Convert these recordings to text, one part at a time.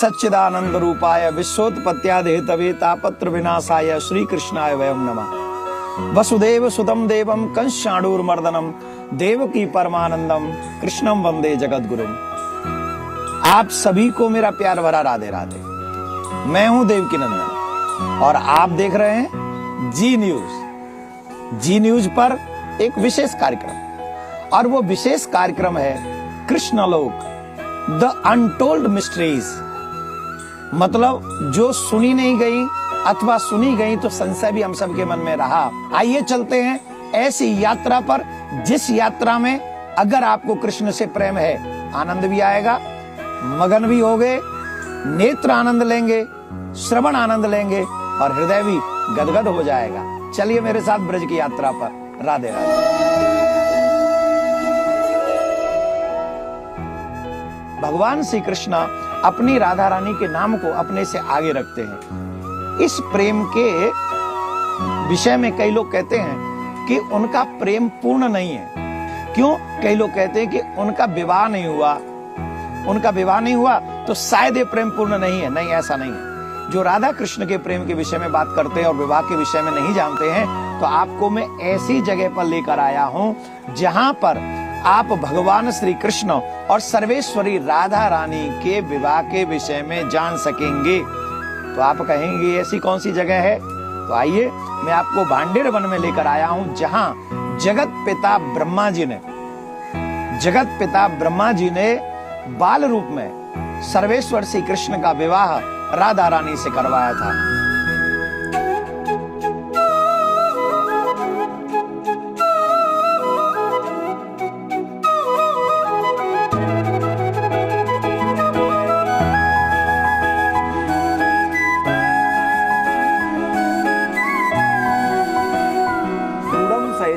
सच्चिदानंद रूपाय विश्वोत्पत्त्यादि Hathaway तापत्र विनाशाय श्री कृष्णाय वयम नमः। वसुदेव सुतम देवम कंस चाणूरमर्दनम देवकी परमानंदम कृष्णम वंदे जगद्गुरुम। आप सभी को मेरा प्यार भरा राधे राधे। मैं हूं देवकी नंदन और आप देख रहे हैं जी न्यूज। जी न्यूज पर एक विशेष कार्यक्रम, और वो विशेष कार्यक्रम है कृष्णलोक, द अनटोल्ड मिस्ट्रीज। मतलब जो सुनी नहीं गई अथवा सुनी गई तो संशय भी हम सब के मन में रहा। आइए चलते हैं ऐसी यात्रा पर, जिस यात्रा में अगर आपको कृष्ण से प्रेम है, आनंद भी आएगा, मगन भी होगे, नेत्र आनंद लेंगे, श्रवण आनंद लेंगे और हृदय भी गदगद हो जाएगा। चलिए मेरे साथ ब्रज की यात्रा पर। राधे राधे। भगवान श्री कृष्ण अपनी राधा रानी के नाम को अपने से आगे रखते हैं। इस प्रेम के विषय में कई लोग कहते हैं कि उनका प्रेम पूर्ण नहीं है। क्यों? कई लोग कहते हैं कि उनका विवाह नहीं हुआ, उनका विवाह नहीं हुआ तो शायद ये प्रेम पूर्ण नहीं है। नहीं, ऐसा नहीं है। जो राधा कृष्ण के प्रेम के विषय में बात करते हैं और विवाह के विषय में नहीं जानते हैं, तो आपको मैं ऐसी जगह पर लेकर आया हूं जहां पर आप भगवान श्री कृष्ण और सर्वेश्वरी राधा रानी के विवाह के विषय में जान सकेंगे। तो आप कहेंगे ऐसी कौन सी जगह है? तो आइए मैं आपको भांडेर वन में लेकर आया हूं, जहां जगत पिता ब्रह्मा जी ने बाल रूप में सर्वेश्वर श्री कृष्ण का विवाह राधा रानी से करवाया था।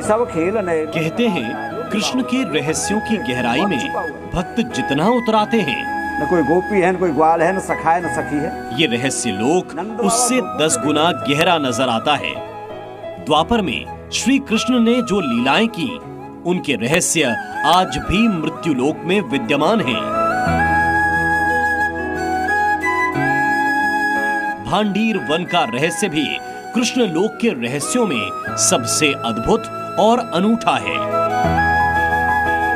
सब खेलने कहते हैं कृष्ण के रहस्यों की गहराई में भक्त जितना उतराते हैं, न कोई गोपी है, न कोई ग्वाल है, न सखा है, न सखी है, ये रहस्य लोक उससे 10 गुना गहरा नजर आता है। द्वापर में श्री कृष्ण ने जो लीलाएं की, उनके रहस्य आज भी मृत्युलोक में विद्यमान हैं। भांडीर वन का रहस्य भी कृष्ण लोक के रहस्यों में सबसे अद्भुत और अनूठा है।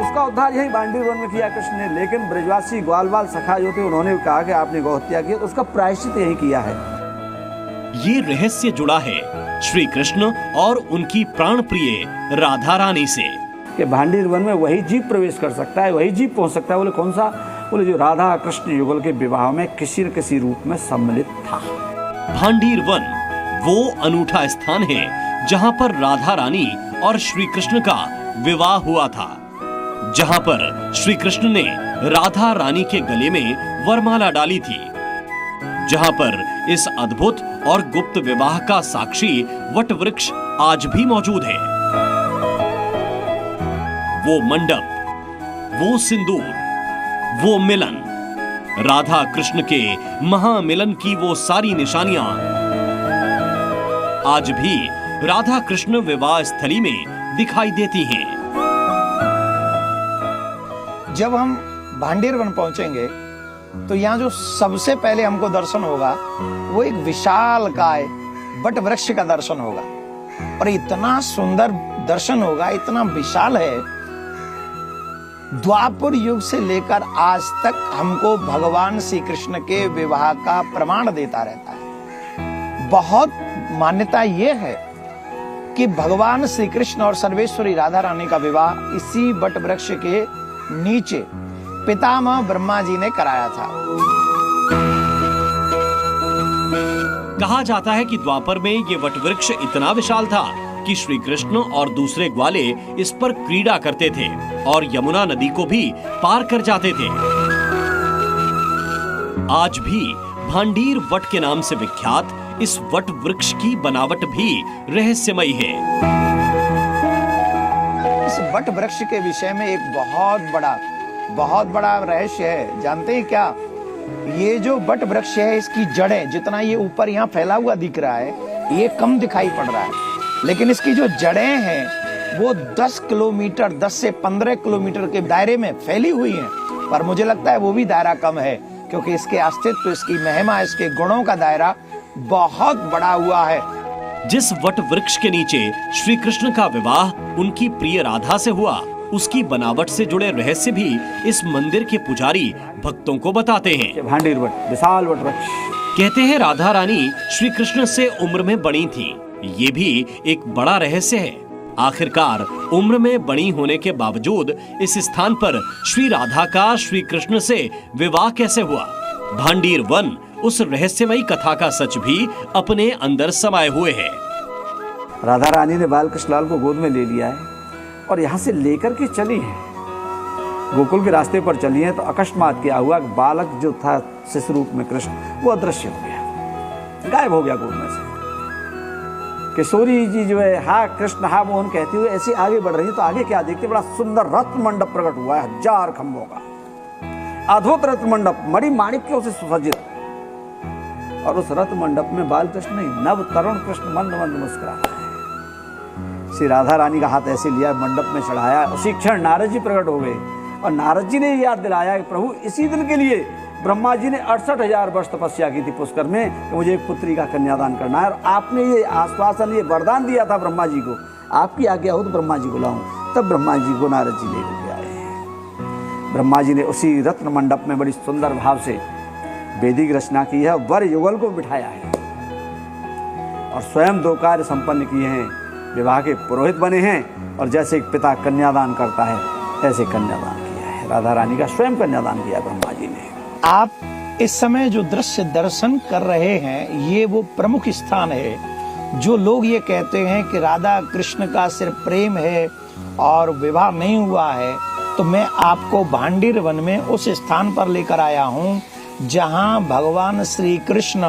उसका उद्धार यही भांडीर वन में किया कृष्ण ने, लेकिन ब्रजवासी ग्वाल बाल सखा जो थे उन्होंने कहा कि आपने गौ हत्या की, तो उसका प्रायश्चित यही किया है। ये रहस्य जुड़ा है श्री कृष्ण और उनकी प्राण प्रिय राधा रानी से कि भांडीर वन में वही जीव प्रवेश कर सकता है, वही जीव पहुंच सकता है। बोले कौन सा? बोले जो राधा कृष्ण युगल के विवाह में किसी न किसी रूप में सम्मिलित था। भांडीर वन वो अनूठा स्थान है जहां पर राधा रानी और श्री कृष्ण का विवाह हुआ था, जहां पर श्री कृष्ण ने राधा रानी के गले में वरमाला डाली थी, जहां पर इस अद्भुत और गुप्त विवाह का साक्षी वट वृक्ष आज भी मौजूद है। वो मंडप, वो सिंदूर, वो मिलन, राधा कृष्ण के महामिलन की वो सारी निशानियां आज भी राधा कृष्ण विवाह स्थली में दिखाई देती हैं। जब हम भांडेर वन पहुंचेंगे तो यहाँ जो सबसे पहले हमको दर्शन होगा वो एक विशालकाय वट वृक्ष का दर्शन होगा, और इतना सुंदर दर्शन होगा, इतना विशाल है। द्वापर युग से लेकर आज तक हमको भगवान श्री कृष्ण के विवाह का प्रमाण देता रहता है। बहुत मान्यता ये है कि भगवान श्री कृष्ण और सर्वेश्वरी राधा रानी का विवाह इसी वट वृक्ष के नीचे पितामह ब्रह्मा जी ने कराया था। कहा जाता है कि द्वापर में ये वट वृक्ष इतना विशाल था कि श्री कृष्ण और दूसरे ग्वाले इस पर क्रीड़ा करते थे और यमुना नदी को भी पार कर जाते थे। आज भी भांडीर वट के नाम से विख्यात इस वट वृक्ष की बनावट भी रहस्यमयी है। इस वट वृक्ष के विषय में एक बहुत बड़ा रहस्य है। जानते हैं क्या? ये जो वट वृक्ष है, इसकी जड़ें, जितना ये ऊपर यहाँ फैला हुआ दिख रहा है, ये कम दिखाई पड़ रहा है, लेकिन इसकी जो जड़ें हैं वो 10 किलोमीटर, 10 से 15 किलोमीटर के दायरे में फैली हुई हैं। पर मुझे लगता है वो भी दायरा कम है, क्योंकि इसके अस्तित्व, इसकी महिमा, इसके गुणों का दायरा बहुत बड़ा हुआ है। जिस वट वृक्ष के नीचे श्री कृष्ण का विवाह उनकी प्रिय राधा से हुआ, उसकी बनावट से जुड़े रहस्य भी इस मंदिर के पुजारी भक्तों को बताते हैं। भांडीर वट, विशाल वट वृक्ष। कहते हैं राधा रानी श्री कृष्ण से उम्र में बड़ी थी। ये भी एक बड़ा रहस्य है। आखिरकार उम्र में बड़ी होने के बावजूद इस स्थान पर श्री राधा का श्री कृष्ण से विवाह कैसे हुआ? भांडीर वन उस रहस्यमयी कथा का सच भी अपने अंदर समाये हुए है। राधा रानी ने बाल कृष्णलाल को गोद में ले लिया है और यहाँ से लेकर के चली है, गोकुल के रास्ते पर चली है। तो अकस्मात क्या हुआ, बालक जो था शिशु रूप में कृष्ण, वो अदृश्य हो गया, गायब हो गया गोद में से। किशोरी जी जो है हा कृष्ण हा मोहन कहती हुए ऐसे आगे बढ़ रही है, तो आगे क्या देखते, बड़ा सुंदर रत्न मंडप प्रकट हुआ है, 1000 खंभों का अद्भुत रत्न मंडप, मणि माणिक्यों से सुसज्जित। और उस रत्न मंडप में बाल कृष्ण नहीं, नव तरुण कृष्ण मंद मंद मुस्कुरा रहा है। श्री राधा रानी का हाथ ऐसे लिया, मंडप में चढ़ाया। उसी क्षण नारद जी प्रकट हो गए और नारद जी ने याद दिलाया कि प्रभु इसी दिन के लिए ब्रह्मा जी ने 68,000 वर्ष तपस्या की थी पुष्कर में कि मुझे एक पुत्री का कन्यादान करना है, और आपने ये आश्वासन, ये वरदान दिया था ब्रह्मा जी को, आपकी आज्ञा हो तो ब्रह्मा जी को लाऊं। तब ब्रह्मा जी को नारद जी लेकर के आए। ब्रह्मा जी ने उसी रत्न मंडप में बड़ी सुंदर भाव से वेदी की रचना की है, वर युगल को बिठाया है और स्वयं 2 कार्य संपन्न किए हैं। विवाह के पुरोहित बने हैं और जैसे एक पिता कन्यादान करता है ऐसे कन्यादान किया है। राधा रानी का स्वयं कन्यादान किया ब्रह्मा जी ने। आप इस समय जो दृश्य दर्शन कर रहे हैं, ये वो प्रमुख स्थान है। जो लोग ये कहते हैं कि राधा कृष्ण का सिर्फ प्रेम है और विवाह नहीं हुआ है, तो मैं आपको भांडीर वन में उस स्थान पर लेकर आया हूँ जहाँ भगवान श्री कृष्ण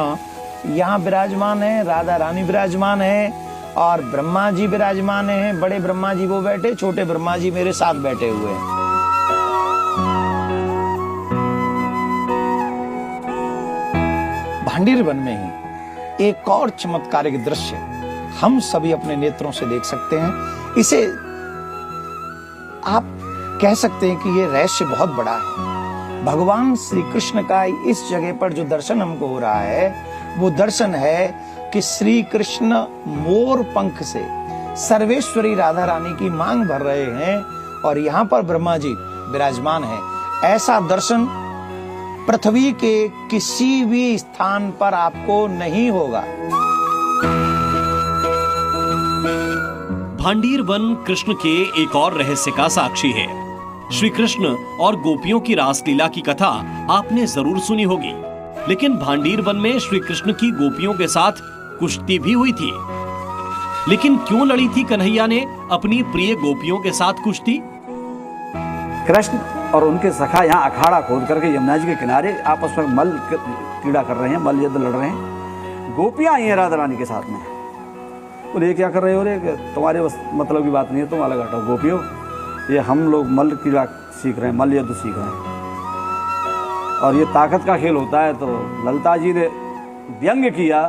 यहाँ विराजमान है, राधा रानी विराजमान है और ब्रह्मा जी विराजमान हैं। बड़े ब्रह्मा जी वो बैठे, छोटे ब्रह्मा जी मेरे साथ बैठे हुए हैं। भांडीर वन में ही एक और चमत्कारिक दृश्य हम सभी अपने नेत्रों से देख सकते हैं। इसे आप कह सकते हैं कि ये रहस्य बहुत बड़ा है। भगवान श्री कृष्ण का इस जगह पर जो दर्शन हमको हो रहा है, वो दर्शन है कि श्री कृष्ण मोर पंख से सर्वेश्वरी राधा रानी की मांग भर रहे हैं और यहाँ पर ब्रह्मा जी विराजमान हैं। ऐसा दर्शन पृथ्वी के किसी भी स्थान पर आपको नहीं होगा। भांडीर वन कृष्ण के एक और रहस्य का साक्षी है। श्री कृष्ण और गोपियों की रासलीला की कथा आपने जरूर सुनी होगी, लेकिन भांडीर वन में श्री कृष्ण की गोपियों के साथ कुश्ती भी हुई थी। लेकिन क्यों लड़ी थी कन्हैया ने अपनी प्रिय गोपियों के साथ कुश्ती? कृष्ण और उनके सखा यहाँ अखाड़ा खोद करके यमुना जी के किनारे आपस में मल क्रीड़ा कर रहे हैं, मल युद्ध लड़ रहे हैं। गोपियां आई हैं राधा रानी के साथ में। बोले क्या कर रहे हो रे, तुम्हारे बस मतलब की बात नहीं है, तुम अलग हटो। गोपियों, ये हम लोग मल क्रीड़ा सीख रहे हैं, मल युद्ध सीख रहे हैं और ये ताकत का खेल होता है। तो ललिता जी ने व्यंग्य किया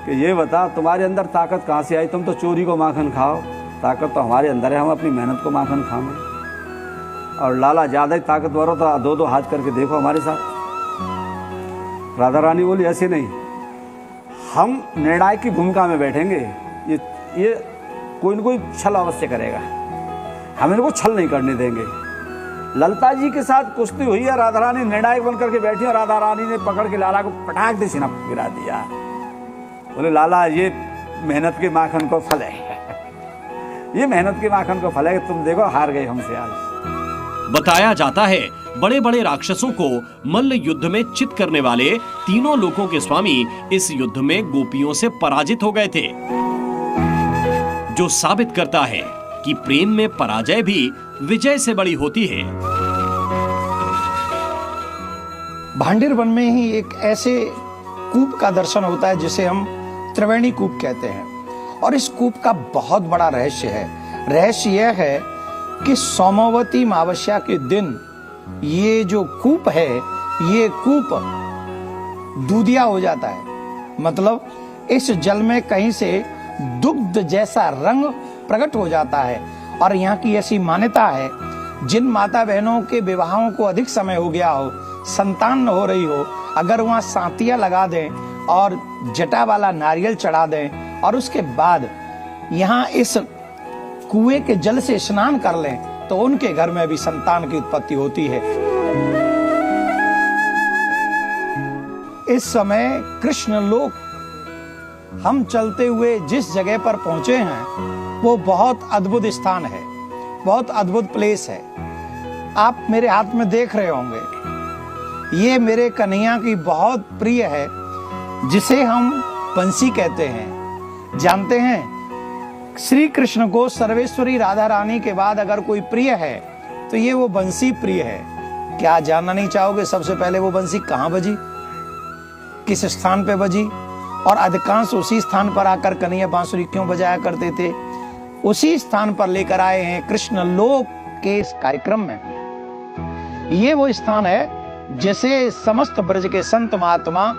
कि ये बता तुम्हारे अंदर ताकत कहाँ से आई, तुम तो चोरी को माखन खाओ, ताकत तो हमारे अंदर है, हम अपनी मेहनत को माखन खाएं। और लाला ज्यादा ही ताकतवर हो तो 2-2 हाथ करके देखो हमारे साथ। राधा रानी बोली ऐसे नहीं, हम निर्णायक की भूमिका में बैठेंगे, ये कोई न कोई छल अवश्य करेगा, हम इनको छल नहीं करने देंगे। ललिता जी के साथ कुश्ती हुई है, राधा रानी निर्णायक बन करके बैठी और राधा रानी ने पकड़ के लाला को पटाख दे सीना गिरा दिया। बोले लाला ये मेहनत के माखन को फल है, ये मेहनत के माखन को फल है, तुम देखो हार गए हमसे आज। बताया जाता है बड़े बड़े राक्षसों को मल्ल युद्ध में चित करने वाले तीनों लोकों के स्वामी इस युद्ध में गोपियों से पराजित हो गए थे, जो साबित करता है कि प्रेम में पराजय भी विजय से बड़ी होती है। भांडीर वन में ही एक ऐसे कूप का दर्शन होता है जिसे हम त्रिवेणी कूप कहते हैं और इस कूप का बहुत बड़ा रहस्य है। रहस्य यह है कि सोमवती अमावस्या के दिन ये जो कूप है, ये कूप दूधिया हो जाता है। मतलब इस जल में कहीं से दुग्ध जैसा रंग प्रकट हो जाता है और यहाँ की ऐसी मान्यता है, जिन माता बहनों के विवाहों को अधिक समय हो गया हो, संतान न हो रही हो, अगर वहां सांतिया लगा दें और जटा वाला नारियल चढ़ा दें और उसके बाद यहाँ इस कुएं के जल से स्नान कर लें तो उनके घर में भी संतान की उत्पत्ति होती है। इस समय कृष्ण लोक हम चलते हुए जिस जगह पर पहुंचे हैं वो बहुत अद्भुत स्थान है, बहुत अद्भुत प्लेस है। आप मेरे हाथ में देख रहे होंगे, ये मेरे कन्हैया की बहुत प्रिय है, जिसे हम बंसी कहते हैं। जानते हैं, श्री कृष्ण को सर्वेश्वरी राधा रानी के बाद अगर कोई प्रिय है तो ये वो बंसी प्रिय है। क्या जानना नहीं चाहोगे सबसे पहले वो बंसी कहां बजी, किस स्थान पे बजी, और अधिकांश उसी स्थान पर आकर कन्हैया बांसुरी क्यों बजाया करते थे? उसी स्थान पर लेकर आए हैं कृष्ण लोक के इस कार्यक्रम में। ये वो स्थान है जिसे समस्त ब्रज के संत महात्मा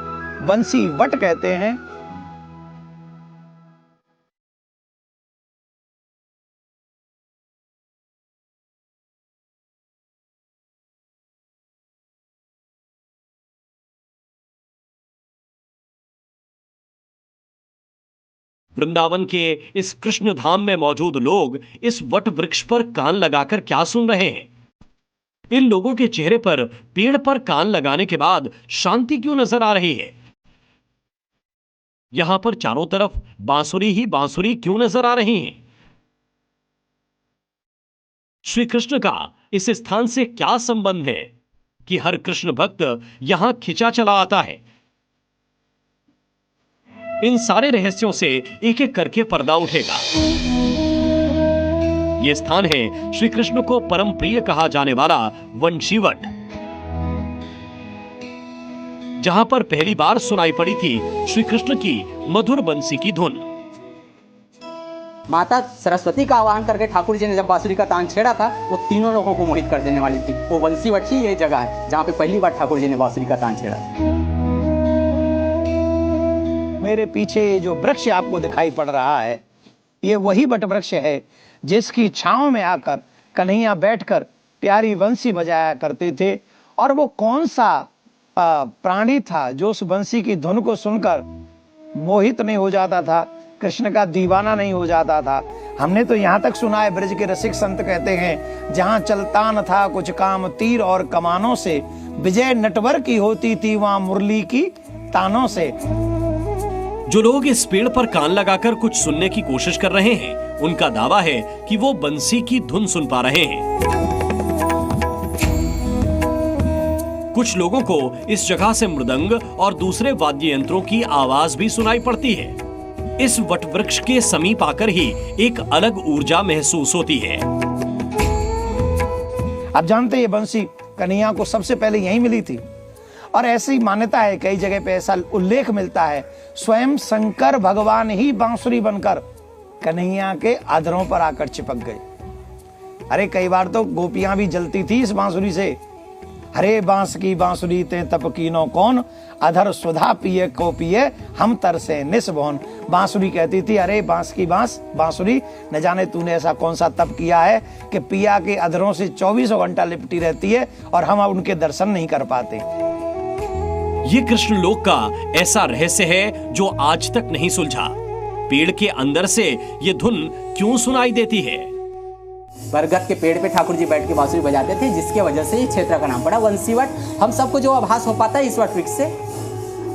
बंसी वट कहते हैं। वृंदावन के इस कृष्ण धाम में मौजूद लोग इस वट वृक्ष पर कान लगाकर क्या सुन रहे हैं? इन लोगों के चेहरे पर पेड़ पर कान लगाने के बाद शांति क्यों नजर आ रही है? यहां पर चारों तरफ बांसुरी ही बांसुरी क्यों नजर आ रही हैं? श्री कृष्ण का इस स्थान से क्या संबंध है कि हर कृष्ण भक्त यहां खिंचा चला आता है? इन सारे रहस्यों से एक एक करके पर्दा उठेगा। यह स्थान है श्री कृष्ण को परम प्रिय कहा जाने वाला वंशीवट, जहां पर पहली बार सुनाई पड़ी थी श्री कृष्ण की मधुर बंसी की धुन। माता सरस्वती का आह्वान करके ठाकुर जी ने जब बांसुरी का तान छेड़ा था, वो तीनों लोगों को मोहित कर देने वाली थी। वो वंशीवट ही ये जगह है जहाँ पे पहली बार ठाकुर जी ने बांसुरी का तान छेड़ा। मेरे पीछे जो वृक्ष आपको दिखाई पड़ रहा है, ये वही वट वृक्ष है जिसकी छांव में आकर कन्हैया बैठकर प्यारी बंसी बजाया करते थे। और वो कौन सा प्राणी था जो उस बंसी की धुन को सुनकर मोहित नहीं हो जाता था, कृष्ण का दीवाना नहीं हो जाता था? हमने तो यहाँ तक सुना है, ब्रज के रसिक संत कहते हैं, जहाँ चलता न था कुछ काम तीर और कमानों से, विजय नटवर की होती थी वहां मुरली की तानों से। जो लोग इस पेड़ पर कान लगाकर कुछ सुनने की कोशिश कर रहे हैं, उनका दावा है कि वो बंसी की धुन सुन पा रहे हैं। कुछ लोगों को इस जगह से मृदंग और दूसरे वाद्य यंत्रों की आवाज भी सुनाई पड़ती है। इस वट वृक्ष के समीप आकर ही एक अलग ऊर्जा महसूस होती है। आप जानते हैं, ये बंसी कन्हैया को सबसे पहले यहीं मिली थी, और ऐसी मान्यता है, कई जगह पे ऐसा उल्लेख मिलता है, स्वयं शंकर भगवान ही बांसुरी बनकर कन्हैया के अधरों पर आकर चिपक गए। अरे कई बार तो गोपियां भी जलती थी इस बांसुरी से। हरे बांस की बांसुरी ते तप कीनो कौन, अधर सुधा पिए को पिए हम तरसे निस्बोन। बांसुरी कहती थी, अरे बांस की बांसुरी, न जाने तूने ऐसा कौन सा तप किया है कि पिया के अधरों से 24 घंटा लिपटी रहती है और हम उनके दर्शन नहीं कर पाते। ये कृष्ण लोक का ऐसा रहस्य है जो आज तक नहीं सुलझा। पेड़ के अंदर से ये धुन क्यों सुनाई देती है? बरगद के पेड़ पे ठाकुर जी बैठ के बांसुरी बजाते थे, जिसके वजह से इस क्षेत्र का नाम पड़ा वंशीवट। हम सबको जो आभास हो पाता है इस वट वृक्ष से,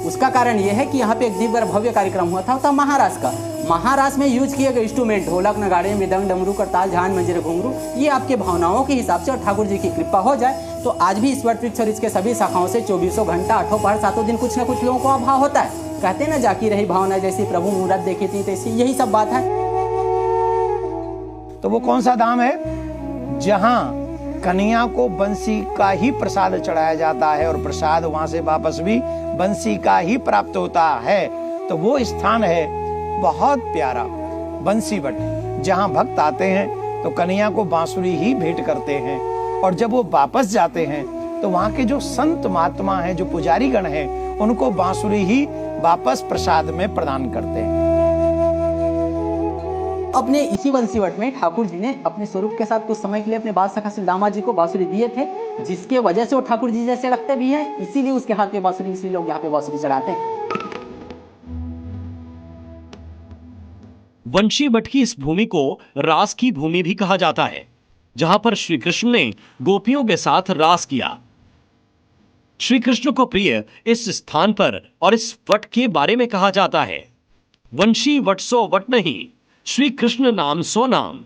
उसका कारण यह है कि यहाँ पे एक दिव्य भव्य कार्यक्रम हुआ था महाराज का। महाराज में यूज किए गए इंस्ट्रूमेंट ढोलक, नगाड़े, मृदंग, डमरू, करताल, झान, मंजीरे, घुंघरू, ये आपके भावनाओं के हिसाब से और ठाकुर जी की कृपा हो जाए तो आज भी इस वट वृक्ष और इसके सभी शाखाओं से 24 घंटा 8 पहर 7 दिन कुछ न कुछ लोगों को अभाव होता है। कहते ना, जाकी रही भावना जैसी प्रभु मूरत देखी थी तैसी, यही सब बात है। तो वो कौन सा धाम है जहां कन्हैया को बंसी का ही प्रसाद चढ़ाया जाता है और प्रसाद वहां से वापस भी बंसी का ही प्राप्त होता है? तो वो स्थान है बहुत प्यारा बंसीवट, जहां भक्त आते हैं तो कन्हैया को बांसुरी ही भेंट करते हैं, और जब वो वापस जाते हैं तो वहां के जो संत महात्मा हैं, जो पुजारी गण हैं, उनको बांसुरी ही वापस प्रसाद में प्रदान करते हैं। अपने इसी वंशीवट में ठाकुर जी ने अपने स्वरूप के साथ कुछ समय के लिए अपने बाल सखा श्री दामा जी को बांसुरी दिए थे। जिसके वजह से वो ठाकुर जी जैसे लगते भी हैं, इसीलिए उसके हाथ में बांसुरी, इसीलिए लोग यहाँ पे बांसुरी चढ़ाते हैं। वंशी वट की इस भूमि को रास की भूमि भी कहा जाता है, जहां पर श्री कृष्ण ने गोपियों के साथ रास किया। श्री कृष्ण को प्रिय इस स्थान पर और इस वट के बारे में कहा जाता है, वंशी वट सो वट नहीं, श्री कृष्ण नाम सो नाम।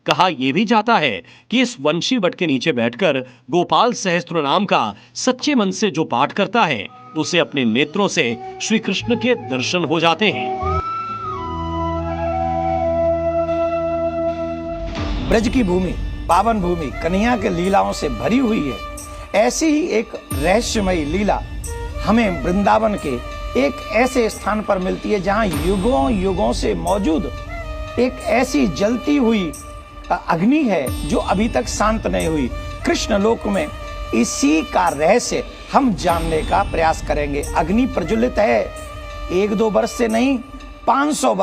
कहा यह भी जाता है कि इस वंशी वट के नीचे बैठकर गोपाल सहस्त्र नाम का सच्चे मन से जो पाठ करता है, उसे अपने नेत्रों से श्री कृष्ण के दर्शन हो जाते हैं। ब्रज की भूमि, पावन भूमि कन्हैया के लीलाओं से भरी हुई है। ऐसी ही एक रहस्यमयी लीला हमें वृंदावन के एक ऐसे स्थान पर मिलती है जहां युगों युगों से मौजूद एक ऐसी जलती हुई अग्नि है जो अभी तक शांत नहीं हुई। कृष्ण लोक में इसी का रहस्य हम जानने का प्रयास करेंगे। अग्नि प्रज्वलित है 1-2 वर्ष से नहीं, 500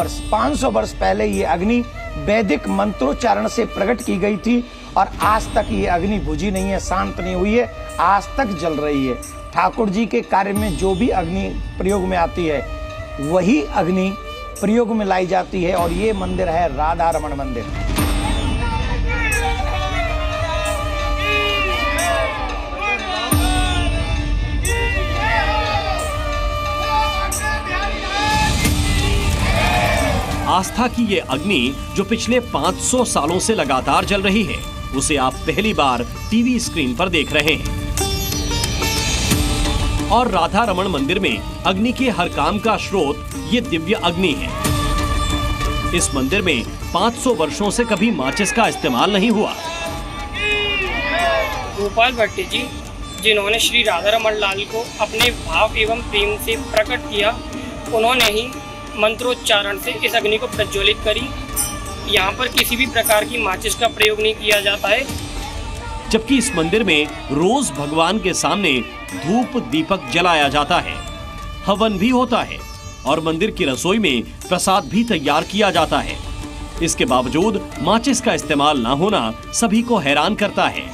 वर्ष पहले ये अग्नि वैदिक मंत्रोच्चारण से प्रकट की गई थी और आज तक ये अग्नि बुझी नहीं है, शांत नहीं हुई है, आज तक जल रही है। ठाकुर जी के कार्य में जो भी अग्नि प्रयोग में आती है वही अग्नि प्रयोग में लाई जाती है और ये मंदिर है राधा रमण मंदिर। आस्था की ये अग्नि जो पिछले 500 सालों से लगातार जल रही है, उसे आप पहली बार टीवी स्क्रीन पर देख रहे हैं। और राधा रमण मंदिर में अग्नि के हर काम का स्रोत ये दिव्य अग्नि है। इस मंदिर में 500 वर्षों से कभी माचिस का इस्तेमाल नहीं हुआ। गोपाल भट्टी जी जिन्होंने श्री राधा रमण लाल को अपने भाव एवं प्रेम से प्रकट किया, उन्होंने ही मंत्रोच्चारण से इस अग्नि को प्रज्वलित करी। यहाँ पर किसी भी प्रकार की माचिस का प्रयोग नहीं किया जाता है। जबकि इस मंदिर में रोज भगवान के सामने धूप दीपक जलाया जाता है, हवन भी होता है और मंदिर की रसोई में प्रसाद भी तैयार किया जाता है। इसके बावजूद माचिस का इस्तेमाल ना होना सभी को हैरान करता है।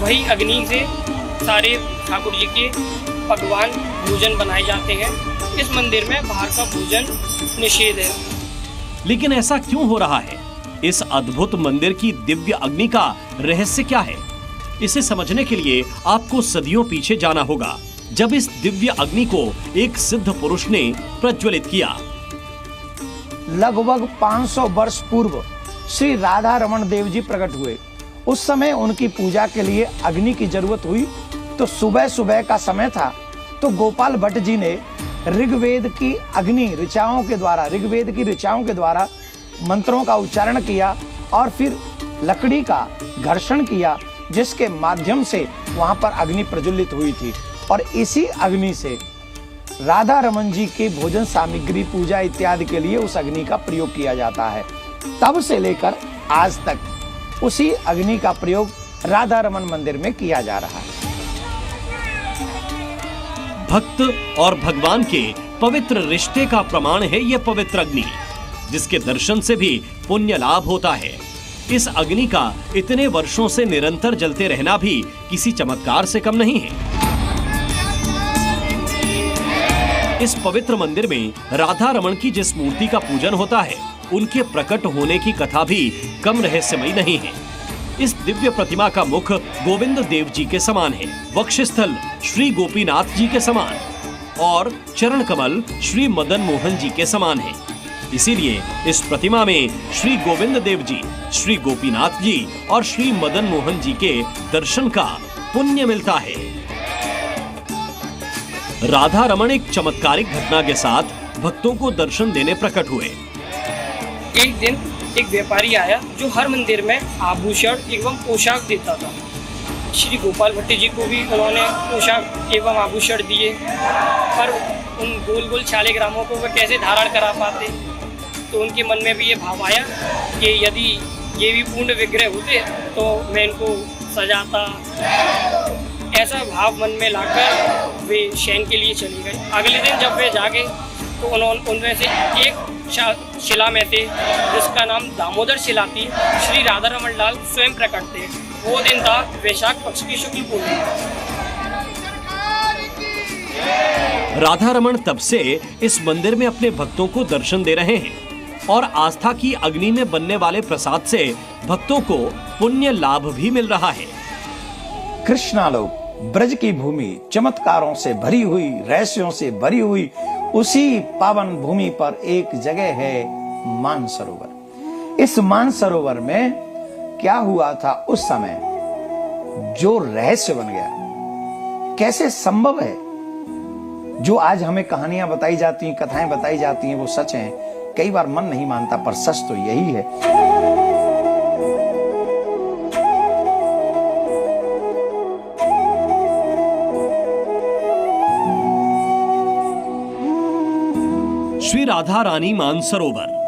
वही अग्नि से सारे ठाकुर जी के पकवान भोजन बनाए जाते हैं। इस मंदिर में बाहर का भोजन निषेध है। लेकिन ऐसा क्यों हो रहा है? इस अद्भुत मंदिर की दिव्य अग्नि का रहस्य क्या है? इसे समझने के लिए आपको सदियों पीछे जाना होगा, जब इस दिव्य अग्नि को एक सिद्ध पुरुष ने प्रज्वलित किया। लगभग 500 वर्ष पूर्व श्री राधा रमण देव जी प्रकट हुए। उस समय उनकी पूजा के लिए अग्नि की जरूरत हुई तो सुबह का समय था, तो गोपाल भट्ट जी ने ऋग्वेद की ऋचाओं के द्वारा मंत्रों का उच्चारण किया और फिर लकड़ी का घर्षण किया, जिसके माध्यम से वहां पर अग्नि प्रज्वलित हुई थी। और इसी अग्नि से राधा रमन जी के भोजन सामग्री, पूजा इत्यादि के लिए उस अग्नि का प्रयोग किया जाता है। तब से लेकर आज तक उसी अग्नि का प्रयोग राधा रमन मंदिर में किया जा रहा है। भक्त और भगवान के पवित्र रिश्ते का प्रमाण है यह पवित्र अग्नि, जिसके दर्शन से भी पुण्य लाभ होता है। इस अग्नि का इतने वर्षों से निरंतर जलते रहना भी किसी चमत्कार से कम नहीं है। इस पवित्र मंदिर में राधा रमण की जिस मूर्ति का पूजन होता है, उनके प्रकट होने की कथा भी कम रहस्यमयी नहीं है। इस दिव्य प्रतिमा का मुख गोविंद देव जी के समान है, वक्षस्थल श्री गोपीनाथ जी के समान और चरण कमल श्री मदन मोहन जी के समान है। इसीलिए इस प्रतिमा में श्री गोविंद देव जी, श्री गोपीनाथ जी और श्री मदन मोहन जी के दर्शन का पुण्य मिलता है। राधा रमण एक चमत्कारिक घटना के साथ भक्तों को दर्शन देने प्रकट हुए। एक दिन एक व्यापारी आया जो हर मंदिर में आभूषण एवं पोशाक देता था। श्री गोपाल भट्टी जी को भी उन्होंने पोशाक एवं आभूषण दिए, पर उन गोल गोल छाले ग्रामों को वे कैसे धारण करा पाते। तो उनके मन में भी ये भाव आया कि यदि ये भी पूर्ण विग्रह होते तो मैं इनको सजाता। ऐसा भाव मन में लाकर वे शयन के लिए चले गए। अगले दिन जब वे जागे तो उनमें से एक शिला में थे, जिसका नाम दामोदर शिला थी, श्री राधा रमण लाल स्वयं प्रकट थे। वो दिन था वैशाख पक्ष की शुक्ल पूर्णिमा। राधा रमण तब से इस मंदिर में अपने भक्तों को दर्शन दे रहे हैं और आस्था की अग्नि में बनने वाले प्रसाद से भक्तों को पुण्य लाभ भी मिल रहा है। कृष्णालोक ब्रज की भूमि चमत्कारों से भरी हुई, रहस्यों से भरी हुई, उसी पावन भूमि पर एक जगह है मानसरोवर। इस मानसरोवर में क्या हुआ था उस समय, जो रहस्य बन गया, कैसे संभव है? जो आज हमें कहानियां बताई जाती हैं, कथाएं बताई जाती हैं, वो सच हैं। कई बार मन नहीं मानता, पर सच तो यही है। श्री राधा रानी मानसरोवर।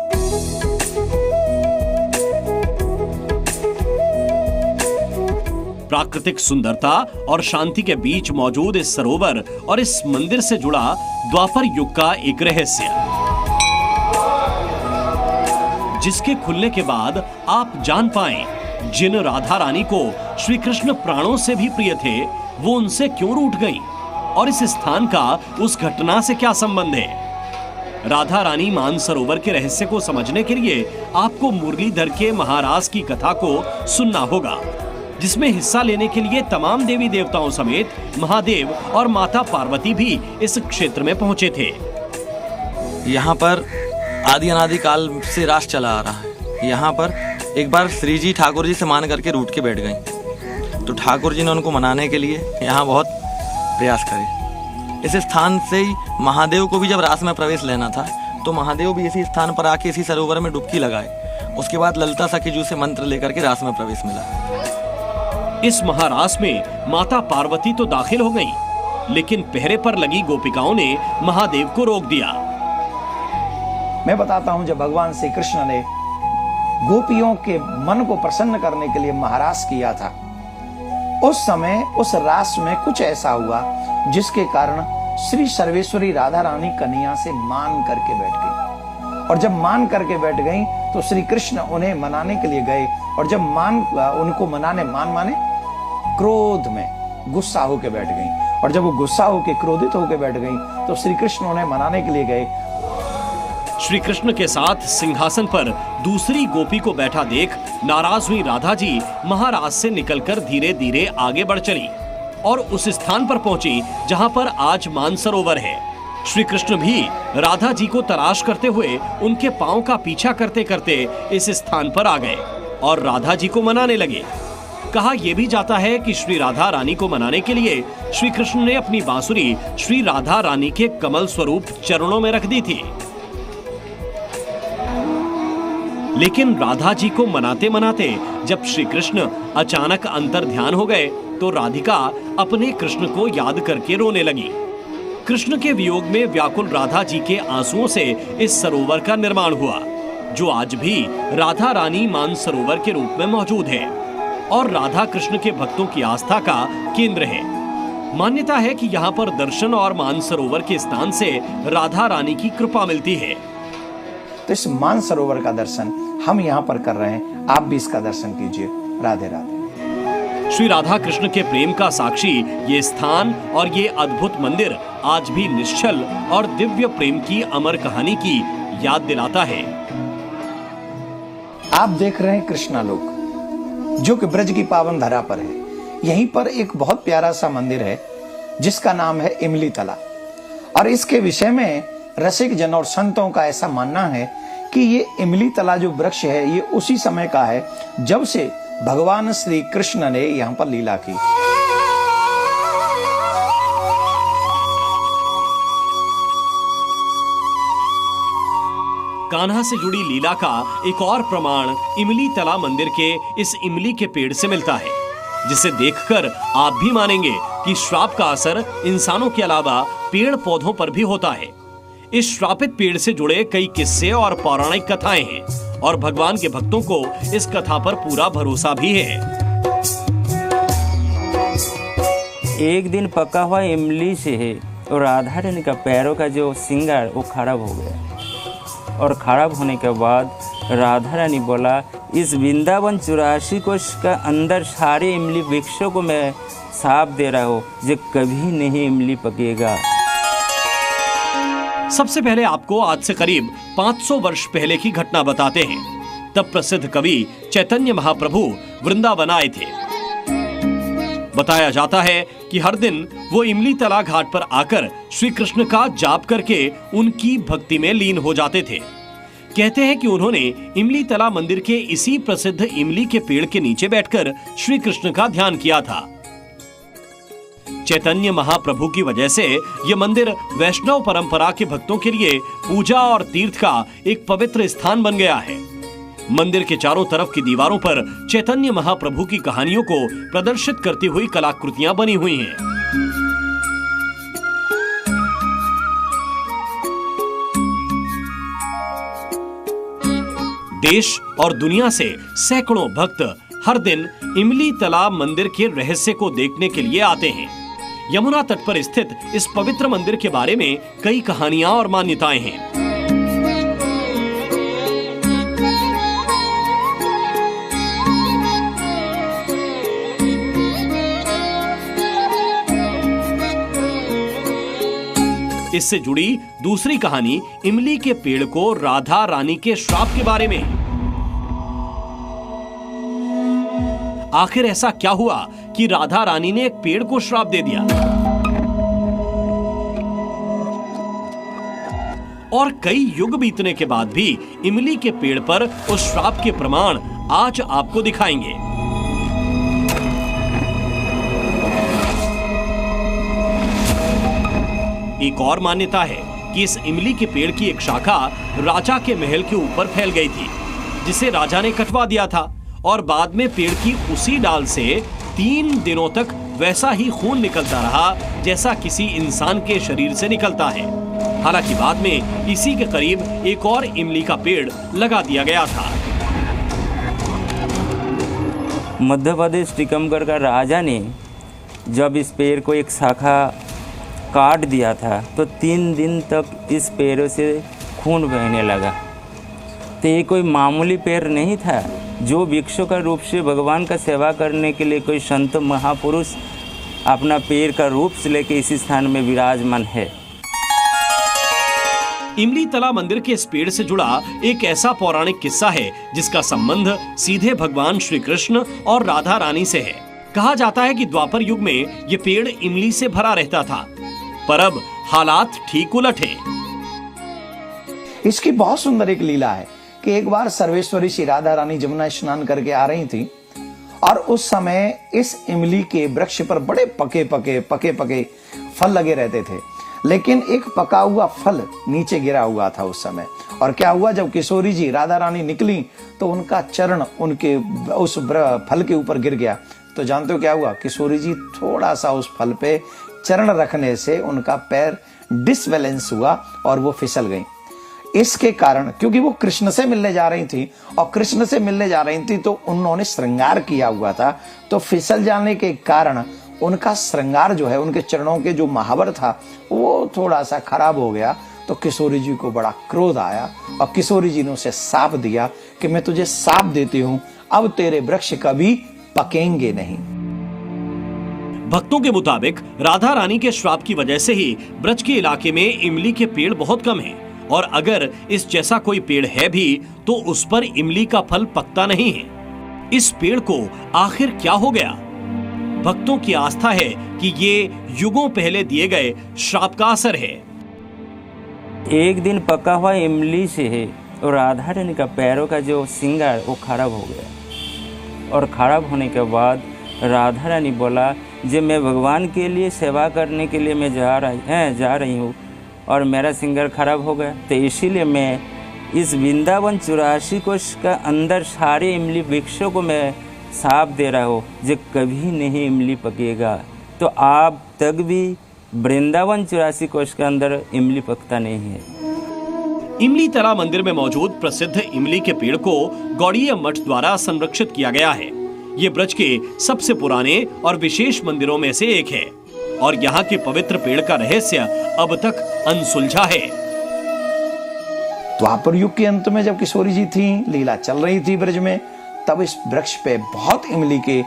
प्राकृतिक सुंदरता और शांति के बीच मौजूद इस सरोवर और इस मंदिर से जुड़ा द्वापर युग का एक रहस्य, जिसके खुलने के बाद आप जान पाएं जिन राधा रानी को श्री कृष्ण प्राणों से भी प्रिय थे, वो उनसे क्यों रूठ गईं और इस स्थान का उस घटना से क्या संबंध है। राधा रानी मानसरोवर के रहस्य को समझने के लिए आपको मुरलीधर के महाराज की कथा को सुनना होगा, जिसमें हिस्सा लेने के लिए तमाम देवी देवताओं समेत महादेव और माता पार्वती भी इस क्षेत्र में पहुंचे थे। यहाँ पर आदि अनादि काल से रास चला आ रहा है। यहाँ पर एक बार श्री जी ठाकुर जी से मान करके रूठ के बैठ गई, तो ठाकुर जी ने उनको मनाने के लिए यहाँ बहुत प्रयास करे। इस स्थान से ही महादेव को भी जब रास में प्रवेश लेना था, तो महादेव भी इसी स्थान पर आके इसी सरोवर में डुबकी लगाए। उसके बाद ललिता सखी जी से मंत्र लेकर के रास में प्रवेश मिला। इस महारास में माता पार्वती तो दाखिल हो गईं, लेकिन पहरे पर लगी गोपिकाओं ने महादेव को रोक दिया। मैं बताता हूं, जब भगवान श्री कृष्ण ने गोपियों के मन को प्रसन्न करने के लिए महारास किया था, उस समय उस रास में कुछ ऐसा हुआ जिसके कारण श्री सर्वेश्वरी राधा रानी कन्हैया से मान करके बैठ गई। और जब मान करके बैठ गई तो श्री कृष्ण उन्हें मनाने के लिए गए, और जब उनको मनाने, मान माने क्रोध में गुस्सा होकर बैठ गई, और जब वो गुस्सा होकर क्रोधित होकर बैठ गई तो श्री कृष्ण उन्हें मनाने के लिए गए। श्री कृष्ण के साथ सिंहासन पर दूसरी गोपी को बैठा देख नाराज हुई राधा जी महाराज से निकलकर धीरे धीरे आगे बढ़ चली और उस स्थान पर पहुंची जहां पर आज मानसरोवर है। श्री कृष्ण भी राधा जी को तलाश करते हुए उनके पांव का पीछा करते करते इस स्थान पर आ गए और राधा जी को मनाने लगे। कहा यह भी जाता है कि श्री राधा रानी को मनाने के लिए श्री कृष्ण ने अपनी बांसुरी श्री राधा रानी के कमल स्वरूप चरणों में रख दी थी। लेकिन राधा जी को मनाते मनाते जब श्री कृष्ण अचानक अंतर ध्यान हो गए तो राधिका अपने कृष्ण को याद करके रोने लगी। कृष्ण के वियोग में व्याकुल राधा जी के आंसुओं से इस सरोवर का निर्माण हुआ, जो आज भी राधा रानी मानसरोवर के रूप में मौजूद है और राधा कृष्ण के भक्तों की आस्था का केंद्र है। मान्यता है कि यहाँ पर दर्शन और मानसरोवर के स्थान से राधा रानी की कृपा मिलती है। तो इस मानसरोवर का दर्शन हम यहाँ पर कर रहे हैं, आप भी इसका दर्शन कीजिए। राधे राधे। श्री राधा कृष्ण के प्रेम का साक्षी ये स्थान और ये अद्भुत मंदिर आज भी निश्चल और दिव्य प्रेम की अमर कहानी की याद दिलाता है। आप देख रहे हैं कृष्णालोक, जो कि ब्रज की पावन धरा पर है। यहीं पर एक बहुत प्यारा सा मंदिर है जिसका नाम है इमली तला, और इसके विषय में रसिक जन और संतों का ऐसा मानना है कि ये इमली तला जो वृक्ष है, ये उसी समय का है जब से भगवान श्री कृष्ण ने यहाँ पर लीला की। कान्हा से जुड़ी लीला का एक और प्रमाण इमली तला मंदिर के इस इमली के पेड़ से मिलता है, जिसे देखकर आप भी मानेंगे कि श्राप का असर इंसानों के अलावा पेड़ पौधों पर भी होता है। इस श्रापित पेड़ से जुड़े कई किस्से और पौराणिक कथाएं हैं और भगवान के भक्तों को इस कथा पर पूरा भरोसा भी है। एक दिन पका हुआ इमली से है और राधा रानी का पैरों का जो श्रृंगार वो खराब हो गया, और खराब होने के बाद राधा रानी बोला, इस वृंदावन 84 कोष का अंदर सारे इमली वृक्षों को मैं साफ दे रहा हूँ, जो कभी नहीं इमली पकेगा। सबसे पहले आपको आज से करीब 500 वर्ष पहले की घटना बताते हैं। तब प्रसिद्ध कवि चैतन्य महाप्रभु वृंदावन आए थे। बताया जाता है कि हर दिन वो इमली तला घाट पर आकर श्री कृष्ण का जाप करके उनकी भक्ति में लीन हो जाते थे। कहते हैं कि उन्होंने इमली तला मंदिर के इसी प्रसिद्ध इमली के पेड़ के नीचे बैठकर श्री कृष्ण का ध्यान किया था। चैतन्य महाप्रभु की वजह से यह मंदिर वैष्णव परंपरा के भक्तों के लिए पूजा और तीर्थ का एक पवित्र स्थान बन गया है। मंदिर के चारों तरफ की दीवारों पर चैतन्य महाप्रभु की कहानियों को प्रदर्शित करती हुई कलाकृतियां बनी हुई हैं। देश और दुनिया से सैकड़ों भक्त हर दिन इमली तालाब मंदिर के रहस्य को देखने के लिए आते हैं। यमुना तट पर स्थित इस पवित्र मंदिर के बारे में कई कहानियां और मान्यताएं हैं। इससे जुड़ी दूसरी कहानी इमली के पेड़ को राधा रानी के श्राप के बारे में। आखिर ऐसा क्या हुआ कि राधा रानी ने एक पेड़ को श्राप दे दिया? और कई युग बीतने के बाद भी इमली के पेड़ पर उस श्राप के प्रमाण आज आपको दिखाएंगे। एक और मान्यता है कि इस इमली के पेड़ की एक शाखा राजा के महल के ऊपर फैल गई थी, जिसे राजा ने कटवा दिया था और बाद में पेड़ की उसी डाल से 3 दिनों तक वैसा ही खून निकलता रहा जैसा किसी इंसान के शरीर से निकलता है। हालांकि बाद में इसी के करीब एक और इमली का पेड़ लगा दिया गया था। मध्य प्रदेश टीकमगढ़ का राजा ने जब इस पेड़ को एक शाखा काट दिया था तो 3 दिन तक इस पेड़ से खून बहने लगा। तो ये कोई मामूली पेड़ नहीं था, जो वृक्षों का रूप से भगवान का सेवा करने के लिए कोई संत महापुरुष अपना पेड़ का रूप से लेकर इसी स्थान में विराजमान है। इमली तला मंदिर के इस पेड़ से जुड़ा एक ऐसा पौराणिक किस्सा है जिसका संबंध सीधे भगवान श्री कृष्ण और राधा रानी से है। कहा जाता है कि द्वापर युग में ये पेड़ इमली से भरा रहता था, पर अब हालात ठीक उलट है। इसकी बहुत सुंदर एक लीला है कि एक बार सर्वेश्वरी श्री राधा रानी जमुना स्नान करके आ रही थी और उस समय इस इमली के वृक्ष पर बड़े पके पके फल लगे रहते थे, लेकिन एक पका हुआ फल नीचे गिरा हुआ था उस समय। और क्या हुआ, जब किशोरी जी राधा रानी निकली तो उनका चरण उनके उस फल के ऊपर गिर गया। तो जानते हो क्या हुआ? किशोरी जी थोड़ा सा उस फल पे चरण रखने से उनका पैर डिसबैलेंस हुआ और वो फिसल गई। इसके कारण, क्योंकि वो कृष्ण से मिलने जा रही थी और कृष्ण से मिलने जा रही थी तो उन्होंने श्रृंगार किया हुआ था, तो फिसल जाने के कारण उनका श्रृंगार जो है, उनके चरणों के जो महावर था वो थोड़ा सा खराब हो गया। तो किशोरी जी को बड़ा क्रोध आया और किशोरी जी ने उसे शाप दिया कि मैं तुझे शाप देती हूं, अब तेरे वृक्ष कभी पकेंगे नहीं। भक्तों के मुताबिक राधा रानी के श्राप की वजह से ही ब्रज के इलाके में इमली के पेड़ बहुत कम हैं, और अगर इस जैसा कोई पेड़ है भी तो उस पर इमली का फल पकता नहीं है। इस पेड़ को आखिर क्या हो गया? भक्तों की आस्था है कि ये युगों पहले दिए गए श्राप का असर है। एक दिन पका हुआ इमली से है और राधा रानी का पैरों का जो श्रृंगार वो खराब हो गया, और खराब होने के बाद राधा रानी बोला, जब मैं भगवान के लिए सेवा करने के लिए मैं जा रही हूँ और मेरा श्रृंगार खराब हो गया, तो इसीलिए मैं इस वृंदावन 84 कोष का अंदर सारे इमली वृक्षों को मैं साफ दे रहा हूँ, जो कभी नहीं इमली पकेगा। तो आप तक भी वृंदावन 84 कोष के अंदर इमली पकता नहीं है। इमली तला मंदिर में मौजूद प्रसिद्ध इमली के पेड़ को गौड़ीय मठ द्वारा संरक्षित किया गया है। ये ब्रज के सबसे पुराने और विशेष मंदिरों में से एक है और यहाँ के पवित्र पेड़ का रहस्य अब तक अनसुलझा है। द्वापर युग के अंत में जब किशोरी जी थी, लीला चल रही थी ब्रज में, तब इस वृक्ष पे बहुत इमली के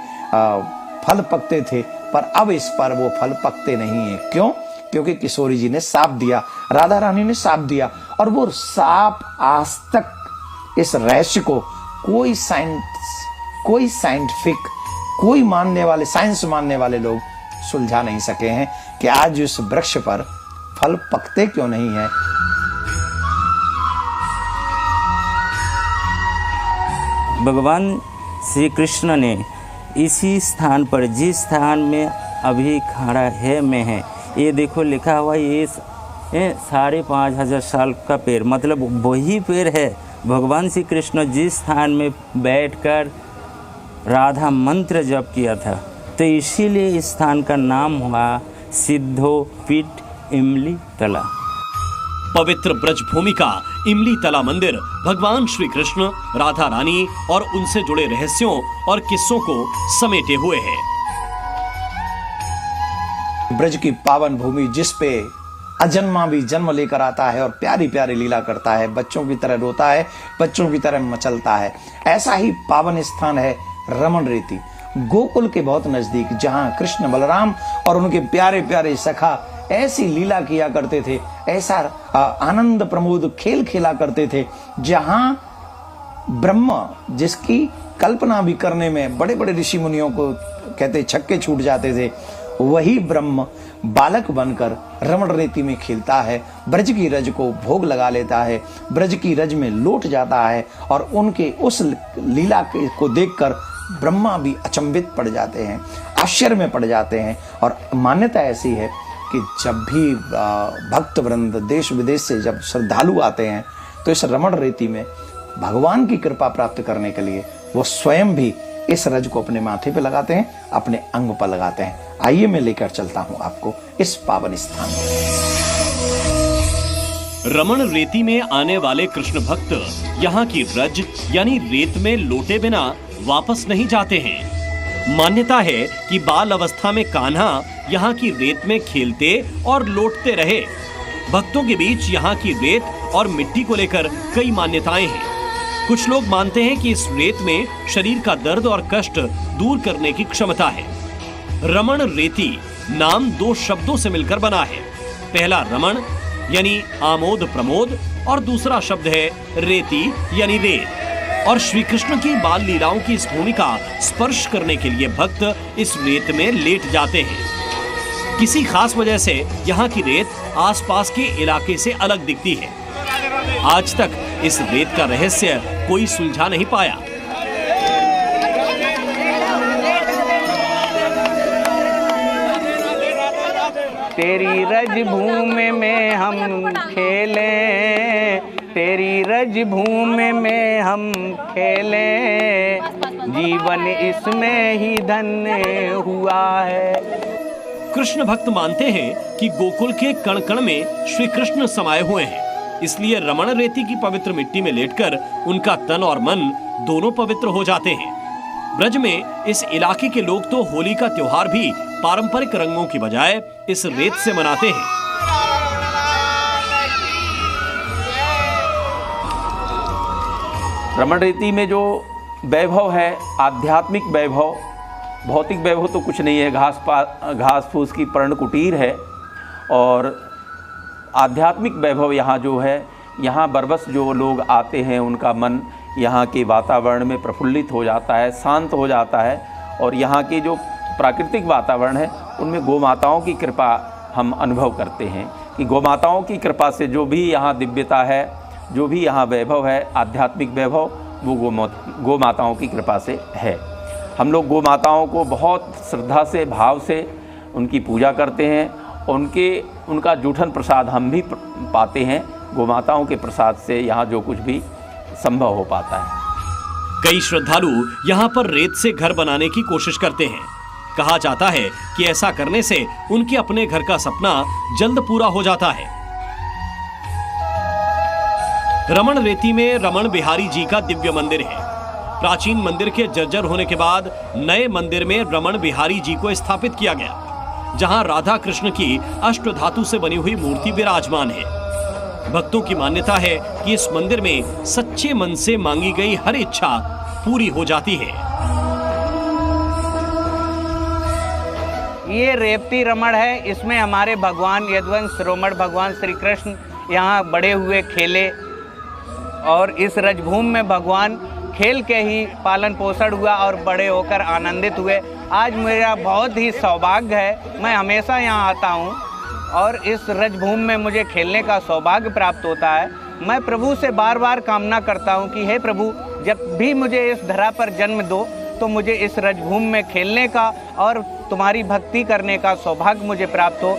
फल पकते थे, पर अब इस पर वो फल पकते नहीं है। क्यों? क्योंकि किशोरी जी ने साप दिया, राधा रानी ने साप दिया, और वो साप आज तक इस रहस्य को कोई साइंटिफिक, कोई मानने वाले, साइंस मानने वाले लोग सुलझा नहीं सके हैं कि आज इस वृक्ष पर फल पकते क्यों नहीं है। भगवान श्री कृष्ण ने इसी स्थान पर, जिस स्थान में अभी खड़ा है मैं है, ये देखो लिखा हुआ, ये 5,500 साल का पेड़, मतलब वही पेड़ है। भगवान श्री कृष्ण जिस स्थान में बैठकर राधा मंत्र जप किया था, तो इसीलिए इस स्थान का नाम हुआ सिद्धोपीठ इमली तला। पवित्र ब्रजभूमि का इमली तला मंदिर भगवान श्री कृष्ण, राधा रानी और उनसे जुड़े रहस्यों और किस्सों को समेटे हुए है। ब्रज की पावन भूमि, जिस पे अजन्मा भी जन्म लेकर आता है और प्यारी प्यारी लीला करता है, बच्चों की तरह रोता है, बच्चों की तरह मचलता है, ऐसा ही पावन स्थान है रमण रेती, गोकुल के बहुत नजदीक, जहां कृष्ण बलराम और उनके प्यारे प्यारे सखा ऐसी लीला किया करते थे, ऐसा आनंद प्रमोद खेल खेला करते थे, जहां ब्रह्मा, जिसकी कल्पना भी करने में बड़े बड़े ऋषि मुनियों को कहते छक्के छूट जाते थे, वही ब्रह्म बालक बनकर रमण रेती में खेलता है, ब्रज की रज को भोग लगा लेता है, ब्रज की रज में लौट जाता है, और उनके उस लीला को देखकर ब्रह्मा भी अचंभित पड़ जाते हैं, आश्चर्य में पड़ जाते हैं। और मान्यता ऐसी है कि जब भी भक्त वृंद देश विदेश से जब श्रद्धालु आते हैं, तो इस रमण रेती में भगवान की कृपा प्राप्त करने के लिए वो स्वयं भी इस रज को अपने माथे पे लगाते हैं, अपने अंग पर लगाते हैं। आइए मैं लेकर चलता हूं आपको इस पावन स्थान पर। रमण रेती में आने वाले कृष्ण भक्त यहाँ की रज यानी रेत में लोटे बिना वापस नहीं जाते हैं। मान्यता है कि बाल अवस्था में कान्हा यहाँ की रेत में खेलते और लौटते रहे। भक्तों के बीच यहाँ की रेत और मिट्टी को लेकर कई मान्यताएं हैं। कुछ लोग मानते हैं कि इस रेत में शरीर का दर्द और कष्ट दूर करने की क्षमता है। रमण रेती नाम दो शब्दों से मिलकर बना है। पहला रमण यानी आमोद प्रमोद, और दूसरा शब्द है रेती यानी रेत। और श्री कृष्ण की बाल लीलाओं की इस भूमि का स्पर्श करने के लिए भक्त इस रेत में लेट जाते हैं। किसी खास वजह से यहाँ की रेत आसपास के इलाके से अलग दिखती है। आज तक इस रेत का रहस्य कोई सुलझा नहीं पाया। तेरी रज भूमि में हम खेलें, तेरी रज भूमि में हम खेलें, जीवन इसमें ही धन्य हुआ है। कृष्ण भक्त मानते हैं कि गोकुल के कण कण में श्री कृष्ण समाये हुए हैं, इसलिए रमण रेती की पवित्र मिट्टी में लेटकर उनका तन और मन दोनों पवित्र हो जाते हैं। ब्रज में इस इलाके के लोग तो होली का त्योहार भी पारंपरिक रंगों की बजाय इस रेत से मनाते हैं। रमण रेती में जो वैभव है, आध्यात्मिक वैभव, भौतिक वैभव तो कुछ नहीं है, घास फूस की पर्ण कुटीर है, और आध्यात्मिक वैभव यहाँ जो है, यहाँ बरबस जो लोग आते हैं उनका मन यहाँ के वातावरण में प्रफुल्लित हो जाता है, शांत हो जाता है, और यहाँ के जो प्राकृतिक वातावरण है उनमें गौ माताओं की कृपा हम अनुभव करते हैं कि गौ माताओं की कृपा से जो भी यहाँ दिव्यता है, जो भी यहाँ वैभव है, आध्यात्मिक वैभव, वो गौ माताओं की कृपा से है। हम लोग गौ माताओं को बहुत श्रद्धा से, भाव से उनकी पूजा करते हैं। उनका जूठन प्रसाद हम भी पाते हैं। गौ माताओं के प्रसाद से यहाँ जो कुछ भी संभव हो पाता है। कई श्रद्धालु यहाँ पर रेत से घर बनाने की कोशिश करते हैं। कहा जाता है कि ऐसा करने से उनके अपने घर का सपना जल्द पूरा हो जाता है। रमण रेती में रमण बिहारी जी का दिव्य मंदिर है। प्राचीन मंदिर के जर्जर होने के बाद नए मंदिर में रमण बिहारी जी को स्थापित किया गया, जहां राधा कृष्ण की अष्ट धातु से बनी हुई मूर्ति विराजमान है। भक्तों की मान्यता है कि इस मंदिर में सच्चे मन से मांगी गई हर इच्छा पूरी हो जाती है। ये रेवती रमण है, इसमें हमारे भगवान यदुवंश शिरोमणि भगवान श्री कृष्ण यहाँ बड़े हुए खेले और इस रजभूमि में भगवान खेल के ही पालन पोषण हुआ और बड़े होकर आनंदित हुए। आज मेरा बहुत ही सौभाग्य है, मैं हमेशा यहाँ आता हूँ और इस रजभूमि में मुझे खेलने का सौभाग्य प्राप्त होता है। मैं प्रभु से बार बार कामना करता हूँ कि हे प्रभु, जब भी मुझे इस धरा पर जन्म दो तो मुझे इस रजभूमि में खेलने का और तुम्हारी भक्ति करने का सौभाग्य मुझे प्राप्त हो।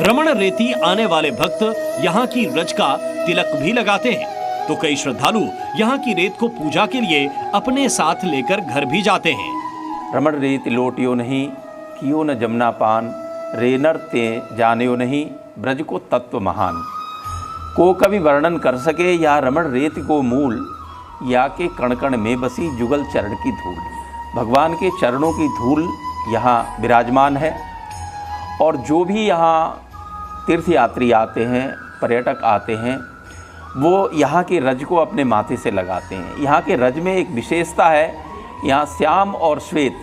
रमण रेती आने वाले भक्त यहाँ की रज का तिलक भी लगाते हैं, तो कई श्रद्धालु यहाँ की रेत को पूजा के लिए अपने साथ लेकर घर भी जाते हैं। रमण रेत लोटियो नहीं, कियो न जमुना पान, रेनर ते जानियो नहीं, ब्रज को तत्व महान। को कभी वर्णन कर सके या रमण रेत को मूल, या के कण कण में बसी जुगल चरण की धूल। भगवान के चरणों की धूल यहाँ विराजमान है और जो भी यहाँ तीर्थयात्री आते हैं, पर्यटक आते हैं, वो यहाँ के रज को अपने माथे से लगाते हैं। यहाँ के रज में एक विशेषता है, यहाँ श्याम और श्वेत,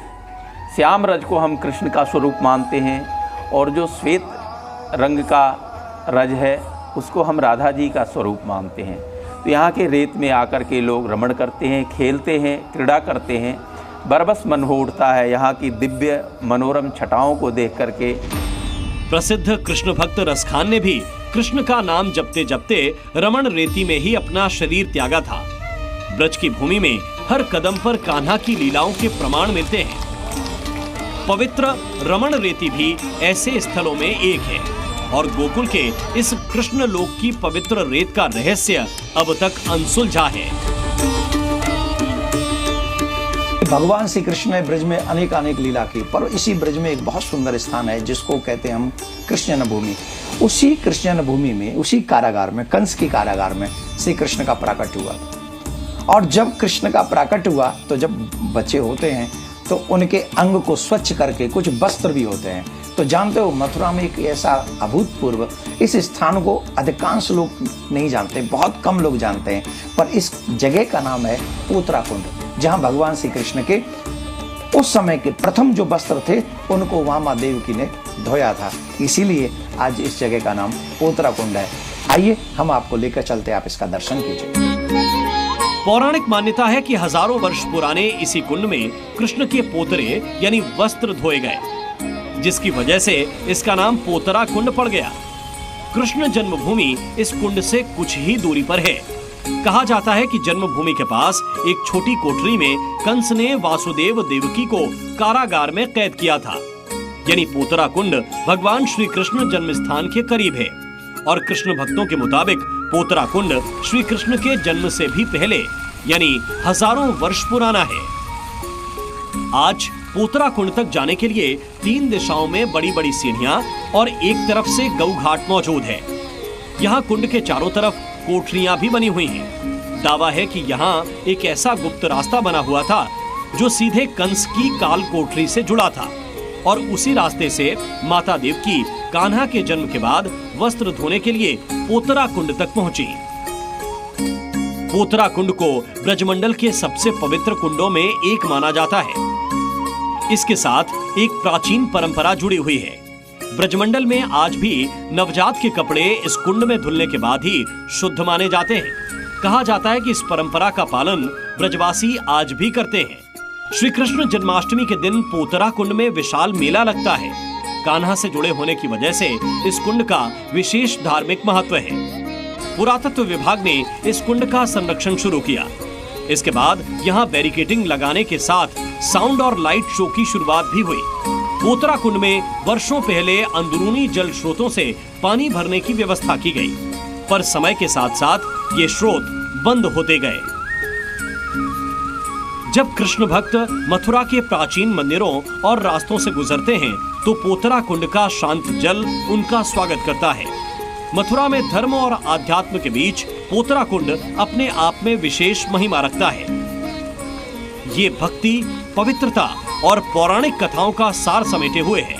श्याम रज को हम कृष्ण का स्वरूप मानते हैं और जो श्वेत रंग का रज है उसको हम राधा जी का स्वरूप मानते हैं। तो यहाँ के रेत में आकर के लोग रमण करते हैं, खेलते हैं, क्रीड़ा करते हैं। बरबस मन हो उठता है यहाँ की दिव्य मनोरम छटाओं को देख करके। प्रसिद्ध कृष्ण भक्त रसखान ने भी कृष्ण का नाम जपते जपते रमण रेती में ही अपना शरीर त्यागा था। ब्रज की भूमि में हर कदम पर कान्हा की लीलाओं के प्रमाण मिलते हैं। पवित्र रमण रेती भी ऐसे स्थलों में एक है और गोकुल के इस कृष्ण लोक की पवित्र रेत का रहस्य अब तक अनसुलझा है। भगवान श्री कृष्ण ने ब्रज में अनेक अनेक लीला की, पर इसी ब्रज में एक बहुत सुंदर स्थान है जिसको कहते हैं हम कृष्ण भूमि। उसी कृष्ण भूमि में, उसी कारागार में, कंस की कारागार में श्री कृष्ण का प्राकट हुआ। और जब कृष्ण का प्राकट हुआ तो जब बच्चे होते हैं तो उनके अंग को स्वच्छ करके कुछ वस्त्र भी होते हैं। तो जानते हो, मथुरा में एक ऐसा अभूतपूर्व, इस स्थान को अधिकांश लोग नहीं जानते, बहुत कम लोग जानते हैं, पर इस जगह का नाम है पोतरा कुंड, जहां भगवान श्री कृष्ण के उस समय के प्रथम जो वस्त्र थे उनको वहां मां देवकी ने धोया था। इसीलिए आज इस जगह का नाम पोतरा कुंड है। आइए हम आपको लेकर चलते, आप इसका दर्शन कीजिए। पौराणिक मान्यता है कि हजारों वर्ष पुराने इसी कुंड में कृष्ण के पोतरे यानी वस्त्र धोए गए, जिसकी वजह से इसका नाम पोतरा कुंड पड़ गया। कृष्ण जन्मभूमि इस कुंड से कुछ ही दूरी पर है। कहा जाता है कि जन्मभूमि के पास एक छोटी कोठरी में कंस ने वासुदेव देवकी को कारागार में कैद किया था। यानी पोतरा कुंड भगवान श्री कृष्ण जन्म स्थान के करीब है और कृष्ण भक्तों के मुताबिक पोतरा कुंड श्री कृष्ण के जन्म से भी पहले यानी हजारों वर्ष पुराना है। आज पोतरा कुंड तक जाने के लिए 3 दिशाओं में बड़ी बड़ी सीढ़ियां और एक तरफ से गौ घाट मौजूद है। यहाँ कुंड के चारों तरफ कोठरियां भी बनी हुई हैं। दावा है कि यहाँ एक ऐसा गुप्त रास्ता बना हुआ था जो सीधे कंस की काल कोठरी से जुड़ा था और उसी रास्ते से माता देवकी कान्हा के जन्म के बाद वस्त्र धोने के लिए पोतरा कुंड तक पहुंची। पोतरा कुंड को ब्रजमंडल के सबसे पवित्र कुंडों में एक माना जाता है। इसके साथ एक प्राचीन परंपरा जुड़ी हुई है। ब्रजमंडल में आज भी नवजात के कपड़े इस कुंड में धुलने के बाद ही शुद्ध माने जाते हैं। कहा जाता है कि इस परंपरा का पालन ब्रजवासी आज भी करते हैं। श्री कृष्ण जन्माष्टमी के दिन पोतरा कुंड में विशाल मेला लगता है। कान्हा से जुड़े होने की वजह से इस कुंड का विशेष धार्मिक महत्व है। पुरातत्व विभाग ने इस कुंड का संरक्षण शुरू किया। इसके बाद यहाँ बैरिकेडिंग लगाने के साथ साउंड और लाइट शो की शुरुआत भी हुई। पोतरा कुंड में वर्षों पहले अंदरूनी जल स्रोतों से पानी भरने की व्यवस्था की गई, पर समय के साथ साथ ये स्रोत बंद होते गए। जब कृष्ण भक्त मथुरा के प्राचीन मंदिरों और रास्तों से गुजरते हैं तो पोतरा कुंड का शांत जल उनका स्वागत करता है। मथुरा में धर्म और आध्यात्म के बीच पोतरा कुंड अपने आप में विशेष महिमा रखता है। ये भक्ति, पवित्रता और पौराणिक कथाओं का सार समेटे हुए है।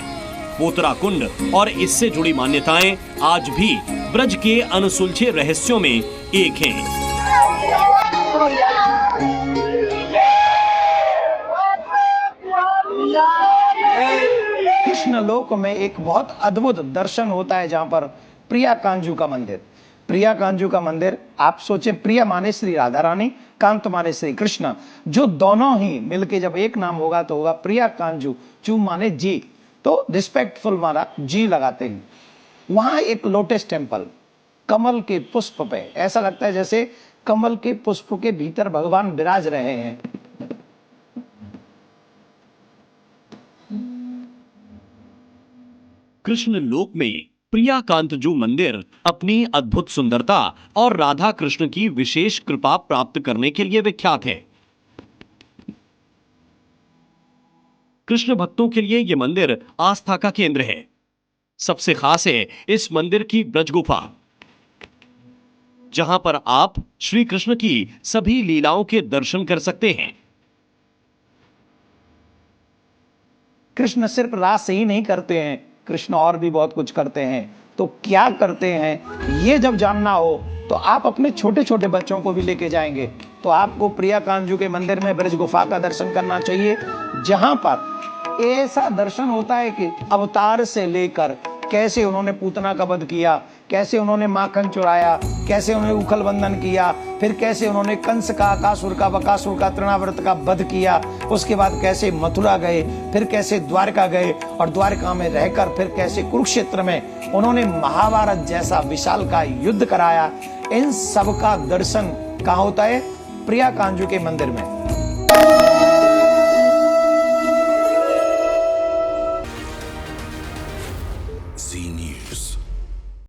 पोतरा कुंड और इससे जुड़ी मान्यताएं आज भी ब्रज के अनसुलझे रहस्यों में एक हैं। कृष्ण लोक में एक बहुत अद्भुत दर्शन होता है जहां पर प्रिया कांजू का मंदिर। प्रिया कांजू का मंदिर, आप सोचे प्रिया माने श्री राधा रानी, कांत माने श्री कृष्ण, जो दोनों ही मिलके जब एक नाम होगा तो होगा प्रिया कांजू। चू माने जी, तो रिस्पेक्टफुल माना जी लगाते हैं। वहां एक लोटस टेम्पल, कमल के पुष्प पे, ऐसा लगता है जैसे कमल के पुष्प के भीतर भगवान विराज रहे हैं। कृष्ण लोक में प्रिया कांतजू मंदिर अपनी अद्भुत सुंदरता और राधा कृष्ण की विशेष कृपा प्राप्त करने के लिए विख्यात है। कृष्ण भक्तों के लिए यह मंदिर आस्था का केंद्र है। सबसे खास है इस मंदिर की ब्रज गुफा, जहां पर आप श्री कृष्ण की सभी लीलाओं के दर्शन कर सकते हैं। कृष्ण सिर्फ रास ही नहीं करते हैं, कृष्ण और भी बहुत कुछ करते हैं। तो क्या करते हैं ये जब जानना हो तो आप अपने छोटे छोटे बच्चों को भी लेके जाएंगे तो आपको प्रिया कांजू के मंदिर में ब्रज गुफा का दर्शन करना चाहिए, जहां पर ऐसा दर्शन होता है कि अवतार से लेकर कैसे उन्होंने पूतना का वध किया, कैसे उन्होंने माखन चुराया, कैसे उन्होंने उखल बंधन किया, फिर कैसे उन्होंने कंस का, अकासुर का, बकासुर का, तृणावर्त का वध किया, उसके बाद कैसे मथुरा गए, फिर कैसे द्वारका गए और द्वारका में रहकर फिर कैसे कुरुक्षेत्र में उन्होंने महाभारत जैसा विशाल का युद्ध कराया। इन सब का दर्शन कहाँ होता है? प्रिया कांजू के मंदिर में।